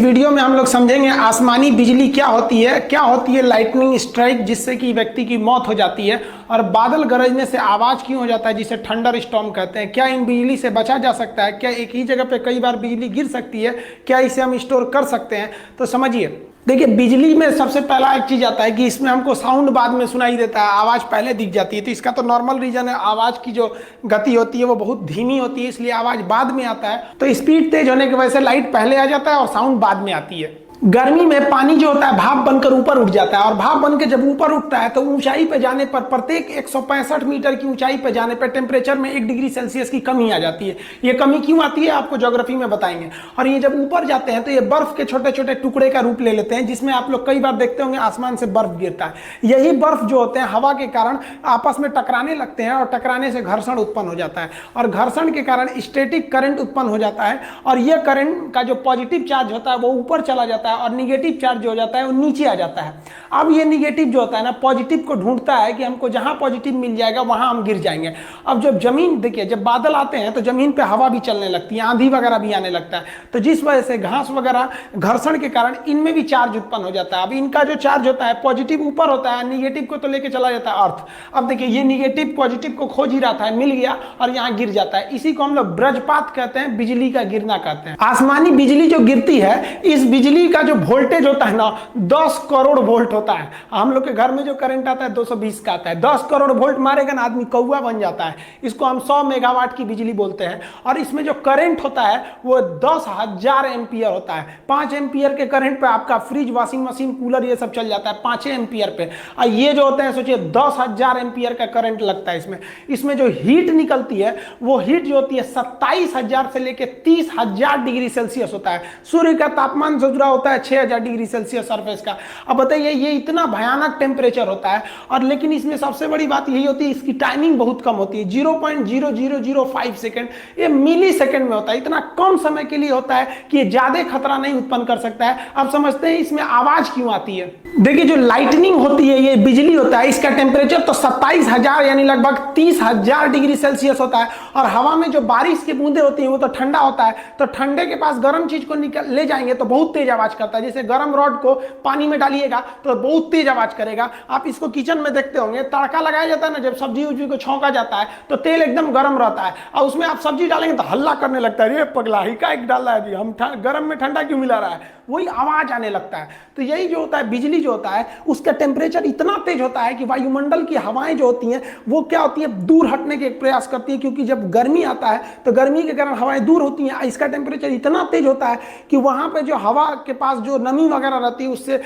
Video में हम लोग समझेंगे आसमानी बिजली क्या होती है लाइटनिंग स्ट्राइक जिससे कि व्यक्ति की मौत हो जाती है, और बादल गरजने से आवाज क्यों हो जाता है जिसे थंडर स्टॉर्म कहते हैं। क्या इन बिजली से बचा जा सकता है? क्या एक ही जगह पे कई बार बिजली गिर सकती है? क्या इसे हम स्टोर कर सकते हैं? तो समझिए, देखिए, बिजली में सबसे पहला एक चीज आता है कि इसमें हमको साउंड बाद में सुनाई देता है, आवाज पहले दिख जाती है। तो इसका तो नॉर्मल रीजन है, आवाज की जो गति होती है वो बहुत धीमी होती है, इसलिए आवाज बाद में आता है। तो स्पीड तेज होने की वजह से लाइट पहले आ जाता है और साउंड बाद में आती है। गर्मी में पानी जो होता है भाप बनकर ऊपर उठ जाता है, और भाप बनकर जब ऊपर उठता है तो ऊंचाई पे जाने पर प्रत्येक 165 मीटर की ऊंचाई पे जाने पर टेम्परेचर में 1 डिग्री सेल्सियस की कमी आ जाती है। ये कमी क्यों आती है आपको ज्योग्राफी में बताएंगे। और ये जब ऊपर जाते हैं तो ये बर्फ के छोटे छोटे टुकड़े का रूप ले लेते हैं, जिसमें आप लोग कई बार देखते होंगे आसमान से बर्फ गिरता है। यही बर्फ जो होते हैं हवा के कारण आपस में टकराने लगते हैं, और टकराने से घर्षण उत्पन्न हो जाता है, और घर्षण के कारण स्टैटिक करंट उत्पन्न हो जाता है। और यह करंट का जो पॉजिटिव चार्ज होता है वो ऊपर चला जाता है, और निगेटिव चार्ज जो हो जाता है वो नीचे आ जाता है। अब ये निगेटिव जो होता है ना, पॉजिटिव को ढूंढता है कि हमको जहां पॉजिटिव मिल जाएगा वहां हम गिर जाएंगे। अब जब जमीन, देखिए, जब बादल आते हैं तो जमीन पे हवा भी चलने लगती है, आंधी वगैरह भी आने लगता है, तो जिस वजह से घास वगैरह घर्षण के कारण इनमें भी चार्ज उत्पन्न हो जाता है। अब इनका जो चार्ज होता है पॉजिटिव ऊपर होता है, निगेटिव को तो लेके चला जाता है अर्थ। अब देखिए, ये निगेटिव पॉजिटिव को खोज ही रहा था, मिल गया और यहाँ गिर जाता है। इसी को हम लोग वज्रपात कहते हैं, बिजली का गिरना कहते हैं। आसमानी बिजली जो गिरती है, इस बिजली का जो वोल्टेज होता है ना, 10 करोड़ वोल्ट होता है। हम लोग के घर में जो करंट आता है 220 का आता है। 10 करोड़ वोल्ट मारेगा ना, आदमी कौवा बन जाता है। इसको हम 100 मेगावाट की बिजली बोलते हैं। और इसमें जो करंट होता है वो 10,000 एम्पियर होता है। 5 एम्पियर के करंट पे आपका फ्रिज, वॉशिंग मशीन, कूलर ये सब चल जाता है 5 एम्पियर पे। और ये जो होते हैं, सोचिए 10,000 एम्पियर का करंट लगता है इसमें। इसमें जो हीट निकलती है वो हीट जो होती है 27,000 से लेकर 30,000 डिग्री सेल्सियस होता है। सूर्य का तापमान जो जुड़ा होता है 6,000 डिग्री सेल्सियस सरफेस का। अब बताइए, ये इतना भयानक टेम्परेचर होता है। और लेकिन इसमें सबसे बड़ी बात यही होती है, इसकी टाइमिंग बहुत कम होती है, 0.0005 सेकेंड। ये मिली सेकेंड में होता है, इतना कम समय के लिए होता है कि ये ज्यादा खतरा नहीं उत्पन्न कर सकता है। अब समझते हैं इसमें आवाज क्यों आती है। देखिए, जो लाइटनिंग होती है, ये बिजली होता है, इसका टेम्परेचर तो 27,000 यानी लगभग 30,000 डिग्री सेल्सियस होता है। और हवा में जो बारिश की बूंदे होती है वो तो ठंडा होता है, तो ठंडे के पास गर्म चीज को ले जाएंगे तो बहुत तेज आवाज करता है। जैसे गर्म रॉड को पानी में डालिएगा तो बहुत तेज आवाज करेगा। आप इसको किचन में देखते होंगे, तड़का लगाया जाता है ना, जब सब्जी उब्जी को छौंका जाता है तो तेल एकदम गर्म रहता है, और उसमें आप सब्जी डालेंगे तो हल्ला करने लगता है, ये पगला ही का एक डाला है जी, हम गर्म में ठंडा क्यों मिला रहा है, वही आवाज आने लगता है। तो यही जो होता है, बिजली जो होता है उसका टेम्परेचर इतना तेज होता है कि वायुमंडल की हवाएं जो होती हैं वो क्या होती है, दूर हटने के प्रयास करती है। क्योंकि जब गर्मी आता है तो गर्मी के कारण हवाएं दूर होती हैं। इसका टेम्परेचर इतना तेज होता है कि वहां पे जो हवा के पास जो नमी वगैरह रहती है उससे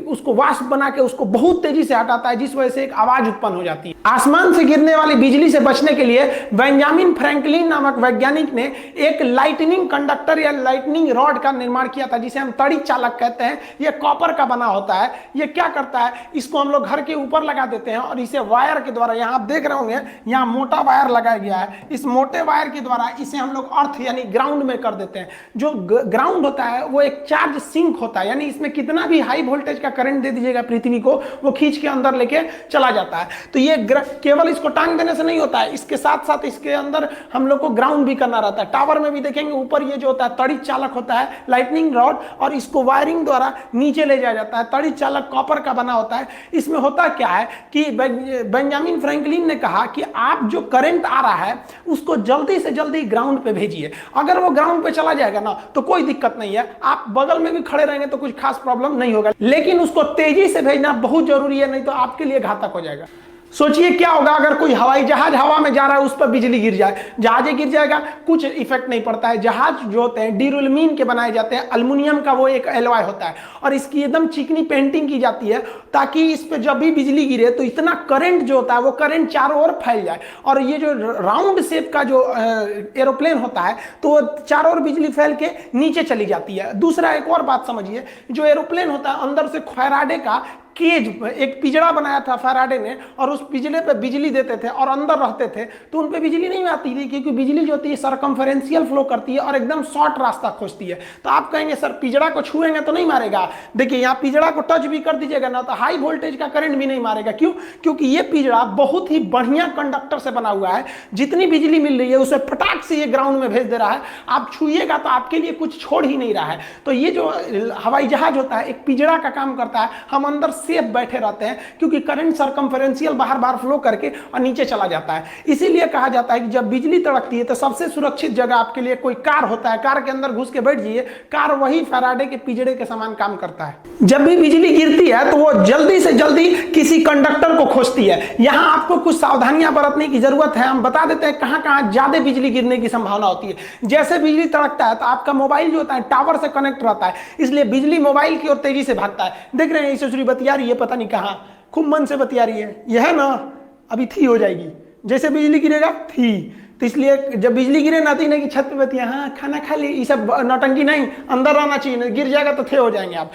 उसको वाष्प बना के उसको बहुत तेजी से हटाता है, जिस वजह से एक आवाज उत्पन्न हो जाती है। आसमान से गिरने वाली बिजली से बचने के लिए बेंजामिन फ्रैंकलिन नामक वैज्ञानिक ने एक लाइटनिंग कंडक्टर या लाइटनिंग रॉड का निर्माण किया था, जिसे हम तड़ी चालक कहते हैं। यह कॉपर का बना होता है। यह क्या करता है, इसको हम लोग घर के ऊपर लगा देते हैं, और इसे वायर के द्वारा, यहाँ आप देख रहे होंगे यहाँ मोटा वायर लगाया गया है, इस मोटे वायर के द्वारा इसे हम लोग अर्थ यानी ग्राउंड में कर देते हैं। जो ग्राउंड होता है वो एक चार्ज सिंक होता है, यानी इसमें कितना भी हाई वोल्टेज का करंट दे दीजिएगा पृथ्वी को, वो खींच के अंदर लेके चला जाता है। तो ये केवल इसको टांग देने से नहीं होता है, इसके साथ साथ इसके अंदर हम लोग को ग्राउंड भी करना रहता है। टावर में भी देखेंगे ऊपर ये जो होता है तड़ी चालक होता है, लाइटनिंग रॉड, और इसको वायरिंग द्वारा नीचे ले जाया जाता है। तड़ी चालक कॉपर का बना होता है। इसमें होता क्या है कि बेंजामिन फ्रैंकलिन ने कहा कि आप जो करंट आ रहा है उसको जल्दी से जल्दी ग्राउंड पे भेजिए। अगर वो ग्राउंड पे चला जाएगा ना तो कोई दिक्कत नहीं है, आप बगल में भी खड़े रहेंगे तो कुछ खास प्रॉब्लम नहीं होगा, लेकिन उसको तेजी से भेजना बहुत जरूरी है, नहीं तो आपके लिए घातक हो जाएगा। सोचिए क्या होगा अगर कोई हवाई जहाज हवा में जा रहा है, उस पर बिजली गिर जाए, जहाज गिर जाएगा, कुछ इफेक्ट नहीं पड़ता है। जहाज जो होते हैं ड्यूरेलमीन के बनाए जाते हैं, अल्युमिनियम का वो एक एलॉय होता है, और इसकी एकदम चिकनी पेंटिंग की जाती है ताकि इस पे जब भी बिजली गिरे तो इतना करंट जो होता है वो करंट चारों ओर फैल जाए। और ये जो राउंड शेप का जो एरोप्लेन होता है तो वो चारों ओर बिजली फैल के नीचे चली जाती है। दूसरा एक और बात समझिए, जो एरोप्लेन होता है अंदर से फैराडे का केज, एक पिंजड़ा बनाया था फैराडे ने, और उस पिंजड़े पे बिजली देते थे और अंदर रहते थे तो उन पे बिजली नहीं आती थी, क्योंकि बिजली जो होती है सरकमफेरेंशियल फ्लो करती है और एकदम शॉर्ट रास्ता खोजती है। तो आप कहेंगे सर पिंजड़ा को छुएंगे तो नहीं मारेगा। देखिए यहाँ पिंजड़ा को टच भी कर दीजिएगा ना तो हाई वोल्टेज का करंट भी नहीं मारेगा। क्यों? क्योंकि ये पिंजड़ा बहुत ही बढ़िया कंडक्टर से बना हुआ है, जितनी बिजली मिल रही है उसे फटाक से ये ग्राउंड में भेज दे रहा है। आप छुइएगा तो आपके लिए कुछ छोड़ ही नहीं रहा है। तो ये जो हवाई जहाज होता है एक पिंजड़ा का काम करता है, हम अंदर सेफ बैठे रहते हैं क्योंकि करंट सरकमफेरेंशियल बाहर बाहर फ्लो करके और नीचे चला जाता है। इसीलिए कहा जाता है कि जब बिजली तड़कती है तो सबसे सुरक्षित जगह आपके लिए कोई कार होता है, कार के अंदर घुस के बैठ जाइए, कार वही फैराडे के पिंजड़े के समान काम करता है। जब भी बिजली गिरती है तो वो जल्दी से जल्दी किसी कंडक्टर को खोजती है। यहां आपको कुछ सावधानियां बरतने की जरूरत है। हम बता देते हैं कहां कहां ज्यादा बिजली गिरने की संभावना होती है। जैसे बिजली तड़कता है तो आपका मोबाइल जो होता है टावर से कनेक्ट रहता है, इसलिए बिजली मोबाइल की ओर तेजी से भागता है। देख रहे हैं ईश्वरी बतिया रही है, पता नहीं कहां, खूब मन से बतिया रही है। यह है ना, अभी थी हो जाएगी, जैसे बिजली गिरेगा थी। तो इसलिए जब बिजली गिरे ना तो नहीं कि छत पे बतिया, हाँ खाना खा ली, ये सब नौटंकी नहीं, अंदर रहना चाहिए, गिर जाएगा तो थे हो जाएंगे आप।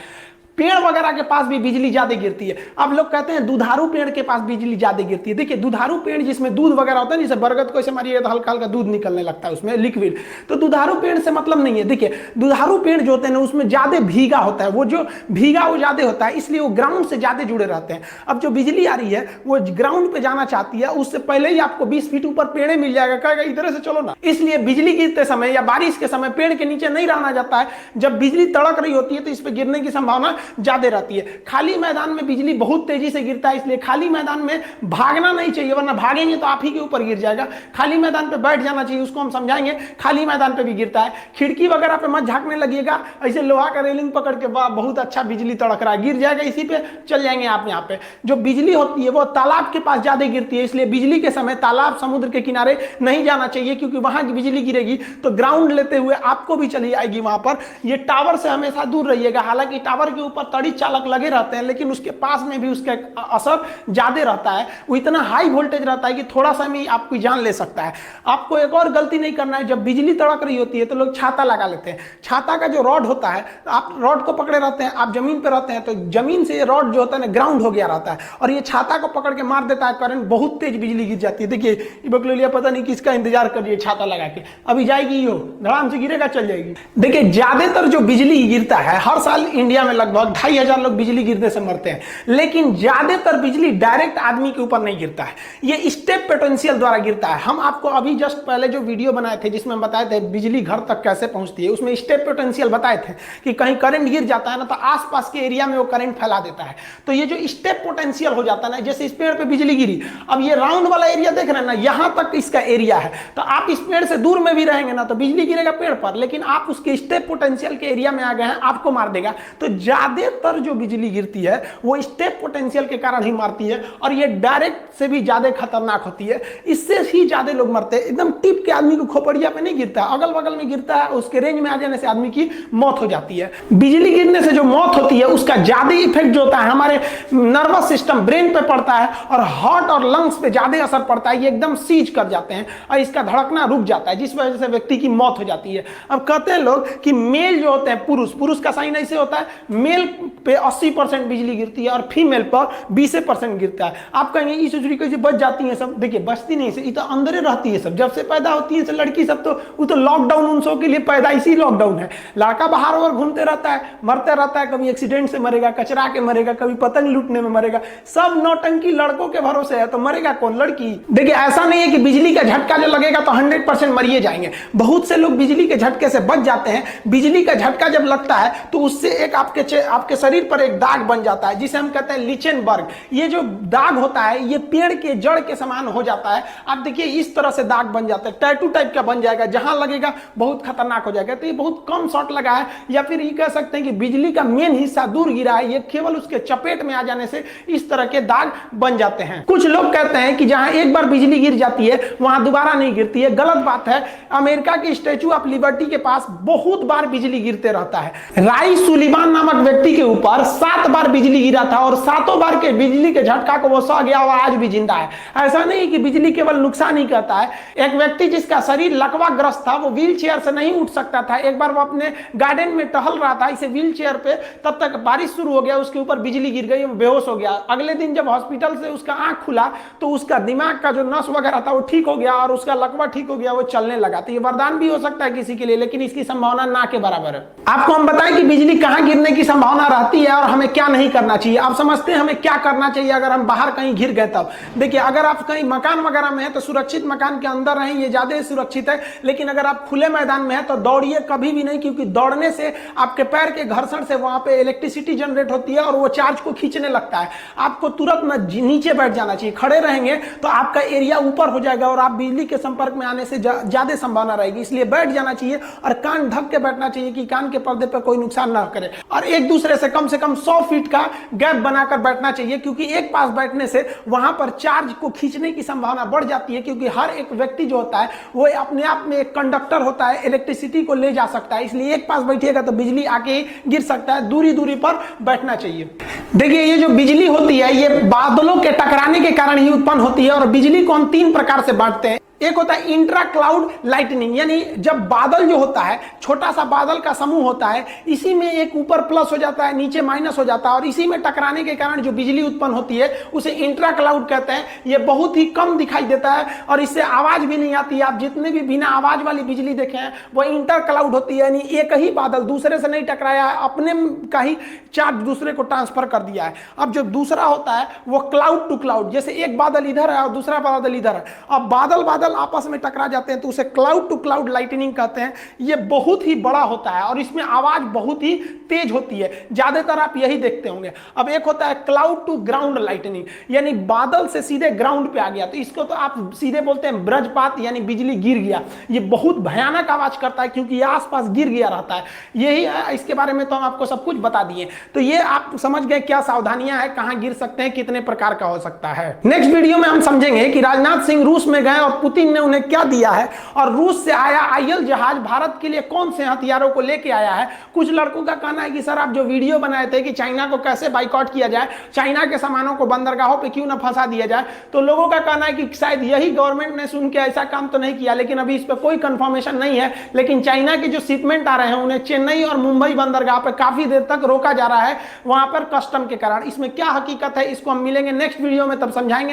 पेड़ वगैरह के पास भी बिजली ज्यादा गिरती है। अब लोग कहते हैं दुधारू पेड़ के पास बिजली ज्यादा गिरती है। देखिए दुधारू पेड़ जिसमें दूध वगैरह होता है, जैसे बरगद को ऐसे मारिएगा तो हल्का हल्का दूध निकलने लगता है उसमें लिक्विड, तो दुधारू पेड़ से मतलब नहीं है। देखिए दुधारू पेड़ जो होते हैं ना उसमें ज्यादा भीगा होता है, वो जो भीगा वो ज्यादा होता है, इसलिए वो ग्राउंड से ज्यादा जुड़े रहते हैं। अब जो बिजली आ रही है वो ग्राउंड पे जाना चाहती है, उससे पहले ही आपको 20 फीट ऊपर पेड़ मिल जाएगा, कहेगा इधर से चलो ना। इसलिए बिजली गिरते समय या बारिश के समय पेड़ के नीचे नहीं रहना जाता है। जब बिजली तड़क रही होती है तो इस पे गिरने की संभावना ज्यादा रहती है। खाली मैदान में बिजली बहुत तेजी से गिरता है, इसलिए खाली मैदान में भागना नहीं चाहिए, वरना भागेंगे तो आप ही के ऊपर गिर जाएगा। खाली मैदान पे बैठ जाना चाहिए, उसको हम समझाएंगे। खाली मैदान पे भी गिरता है। खिड़की वगैरह पे मत झांकने लगिएगा, ऐसे लोहा का रेलिंग पकड़ के वाह बहुत अच्छा बिजली तड़क रहा है, गिर जाएगा, इसी पे चल जाएंगे आप। यहाँ पे जो बिजली होती है वो तालाब के पास ज्यादा गिरती है, इसलिए बिजली के समय तालाब समुद्र के किनारे नहीं जाना चाहिए, क्योंकि वहां की बिजली गिरेगी तो ग्राउंड लेते हुए आपको भी चली आएगी वहां पर। ये टावर से हमेशा दूर रहिएगा। हालांकि टावर के ऊपर तड़ी चालक लगे रहते हैं, लेकिन उसके पास में भी उसका असर ज्यादा रहता है। वो इतना हाई वोल्टेज रहता है कि थोड़ा सा में आपकी जान ले सकता है। आपको एक और गलती नहीं करना है, जब बिजली तड़क रही होती है तो लोग छाता लगा लेते हैं। छाता का जो रॉड होता है, आप रॉड को पकड़े रहते हैं, आप जमीन पे रहते हैं तो जमीन से ये रॉड जो होता है ना ग्राउंड हो गया रहता है, और ये छाता को पकड़ के मार देता है करंट, बहुत तेज बिजली गिर जाती है। देखिए ये बकलोलिया पता नहीं किसका इंतजार कर रही है छाता लगा के, अभी जाएगी यो धड़ाम से गिरेगा चल जाएगी। देखिए ज्यादातर जो बिजली गिरता है, हर साल इंडिया में लगभग 2500 लोग बिजली गिरने से मरते हैं, लेकिन ज्यादातर बिजली डायरेक्ट आदमी के ऊपर नहीं गिरता है, ये स्टेप पोटेंशियल द्वारा गिरता है। हम आपको अभी जस्ट पहले जो वीडियो बनाए थे जिसमें बताए थे बिजली घर तक कैसे पहुंचती है, उसमें स्टेप पोटेंशियल बताए थे कि कहीं करंट गिर जाता है ना तो आसपास के एरिया में वो करंट फैला देता है। तो ये जो स्टेप पोटेंशियल हो जाता है ना, जैसे इस पेड़ पे बिजली गिरी, अब ये राउंड वाला एरिया देख रहे हैं ना, यहां तक इसका एरिया है, तो आप इस पेड़ से दूर में भी रहेंगे ना तो बिजली गिरेगा पेड़ पर, लेकिन आप उसके स्टेप पोटेंशियल के एरिया में आ गए हैं, आपको मार देगा। तो ज्यादातर जो बिजली गिरती है वो स्टेप पोटेंशियल के कारण ही मारती है, और ये डायरेक्ट से भी ज्यादा खतरनाक होती है, इससे ही ज्यादा लोग मरते हैं। एकदम टिप के आदमी को खोपड़िया पे नहीं गिरता, अगल बगल में गिरता है, उसके रेंज में आ जाने से आदमी की मौत हो जाती है। बिजली गिरने से जो मौत होती है उसका ज्यादा इफेक्ट जो होता है हमारे नर्वस सिस्टम ब्रेन पे पड़ता है, और हार्ट और लंग्स पे ज्यादा असर पड़ता है। ये एकदम सीज कर जाते हैं और इसका धड़कना रुक जाता है, जिस वजह से व्यक्ति की मौत हो जाती है। अब कहते हैं लोग कि मेल जो होते हैं, पुरुष का साइन ऐसे होता है, मेल पे 80% बिजली गिरती है और फीमेल पर 20% गिरता है। आप कहेंगे इस चुचरी कैसे बच जाती है सब, देखिए बचती नहीं से, ये तो अंदर रहती है सब, जब से पैदा होती है लड़की सब, तो वो तो लॉकडाउन उन सब के लिए पैदाइशी लॉकडाउन है। लड़का बाहर और घूमते रहता है, मरते रहता है, कभी एक्सीडेंट से मरेगा, कचरा के मरेगा, कभी पतंग लूटने में मरेगा, सब नौटंकी लड़कों के भरोसे है, तो मरेगा कौन? लड़की। देखिए ऐसा नहीं है कि बिजली का झटका जो लगेगा तो 100% मरिए जाएंगे। बहुत से लोग बिजली के झटके से बच जाते हैं। बिजली का झटका जब लगता है तो उससे एक आपके शरीर पर एक दाग बन जाता है, जिसे हम कहते हैं लिचेनबर्ग। ये जो दाग होता है ये पेड़ के जड़ के समान हो जाता है। आप देखिए इस तरह से दाग बन जाता है, टैटू टाइप का बन जाएगा, जहां लगेगा बहुत खतरनाक हो जाएगा। तो ये बहुत कम शॉट लगा है, या फिर ये कह सकते हैं कि बिजली का मेन हिस्सा दूर गिरा है, ये केवल उसके चपेट में आ जाने से इस तरह के दाग बन जाते हैं। कुछ लोग कहते हैं कि जहां एक बार बिजली गिर जाती है वहां दोबारा नहीं गिरती है, गलत बात है। अमेरिका के स्टैचू ऑफ लिबर्टी के पास बहुत बार बिजली गिरते रहता है। राई सुलिवान नामक व्यक्ति के ऊपर 7 बार बिजली गिरा था और 7 बार के बिजली के झटका को वो सह गया और आज भी जिंदा है। ऐसा नहीं कि बिजली केवल नुकसान ही करता है। एक व्यक्ति जिसका शरीर लकवाग्रस्त था, वो व्हील चेयर से नहीं उठ सकता था। एक बार वो अपने गार्डन में टहल रहा था इसे व्हील चेयर पे, तब तक बारिश शुरू हो गया, उसके ऊपर बिजली गिर गई, वो बेहोश हो गया। अगले दिन जब हॉस्पिटल से उसका आंख खुला तो उसका दिमाग का जो नस वगैरह था वो ठीक हो गया और उसका लकवा ठीक हो गया, वो चलने लगा। तो ये वरदान भी हो सकता है किसी के लिए, लेकिन इसकी संभावना ना के बराबर है। आपको हम बताएं कि बिजली कहां गिरने की संभावना रहती है और हमें क्या नहीं करना चाहिए। आप समझते हैं हमें क्या करना चाहिए अगर हम बाहर कहीं गिर गए तब। देखिए, अगर आप कहीं मकान वगैरह में है तो सुरक्षित मकान के अंदर रहें, ये ज्यादा सुरक्षित है। लेकिन अगर आप खुले मैदान में है तो दौड़िए कभी भी नहीं, क्योंकि दौड़ने से आपके पैर के घर्षण से वहां पे इलेक्ट्रिसिटी जनरेट होती है और वो चार्ज को खींचने लगता है। आपको तुरंत नीचे बैठ जाना चाहिए। खड़े रहेंगे तो आपका एरिया ऊपर हो जाएगा और आप बिजली के संपर्क में आने से ज्यादा संभावना रहेगी। इसलिए बैठ जाना चाहिए और कान ढक के बैठना चाहिए कि कान के पर्दे पर कोई नुकसान ना करे। और एक दूसरे से कम 100 फीट का गैप बनाकर बैठना चाहिए, क्योंकि एक पास बैठने से वहां पर चार्ज को खींचने की संभावना बढ़ जाती है। क्योंकि हर एक व्यक्ति जो होता है वो अपने आप में एक कंडक्टर होता है, इलेक्ट्रिसिटी को ले जा सकता है। इसलिए एक पास बैठिएगा तो बिजली आके गिर सकता है। दूरी दूरी पर बैठना चाहिए। देखिए, ये जो बिजली होती है ये बादलों के टकराने के कारण ही उत्पन्न होती है और बिजली को हम 3 प्रकार से बांटते हैं। एक होता है इंट्रा क्लाउड लाइटनिंग, यानी जब बादल जो होता है, छोटा सा बादल का समूह होता है, इसी में एक ऊपर प्लस हो जाता है, नीचे माइनस हो जाता है और इसी में टकराने के कारण जो बिजली उत्पन्न होती है उसे इंट्रा क्लाउड कहते हैं। ये बहुत ही कम दिखाई देता है और इससे आवाज भी नहीं आती है। आप जितने भी बिना आवाज वाली बिजली देखे हैं वो इंटर क्लाउड होती है, यानी एक ही बादल दूसरे से नहीं टकराया, अपने का ही चार्ज दूसरे को ट्रांसफर कर दिया है। अब जो दूसरा होता है वो क्लाउड टू क्लाउड, जैसे एक बादल इधर है और दूसरा बादल इधर है, अब बादल आपस में टकरा जाते हैं तो उसे क्लाउड टू क्लाउड लाइटनिंग कहते हैं। ये बहुत ही बड़ा होता है और इसमें आवाज बहुत ही तेज होती है। ज्यादातर आप यही देखते होंगे। अब एक होता है क्लाउड टू ग्राउंड लाइटनिंग, यानी बादल से सीधे ग्राउंड पे आ गया, तो इसको तो आप सीधे बोलते हैं वज्रपात, यानी बिजली गिर गया। ये बहुत भयानक आवाज करता है क्योंकि ये आसपास गिर गया रहता है। यही है, इसके बारे में तो हम आपको सब कुछ बता दिए। तो ये आप समझ गए क्या सावधानियां हैं, कहां गिर सकते हैं, कितने प्रकार का हो सकता है। नेक्स्ट वीडियो में हम समझेंगे कि राजनाथ सिंह रूस में गए और पुतिन ने उन्हें क्या दिया है और रूस से आया आईएल जहाज भारत के लिए कौन से हथियारों को लेके आया है। कुछ लड़कों का कहना है कि सर आप जो वीडियो बनाए थे कि चाइना को कैसे बाइकआउट किया जाए, चाइना के सामानों को बंदरगाहों पे क्यों ना फंसा दिया जाए, तो लोगों का कहना है कि शायद यही गवर्नमेंट ने सुन के ऐसा काम तो नहीं किया, लेकिन अभी इस पर कोई कंफर्मेशन नहीं है। लेकिन चाइना के जो शिपमेंट आ रहे हैं उन्हें चेन्नई और मुंबई बंदरगाह पर काफी देर तक रोका जा रहा है वहां पर कस्टम के कारण। इसमें क्या हकीकत है इसको हम मिलेंगे नेक्स्ट वीडियो में, तब समझाएंगे।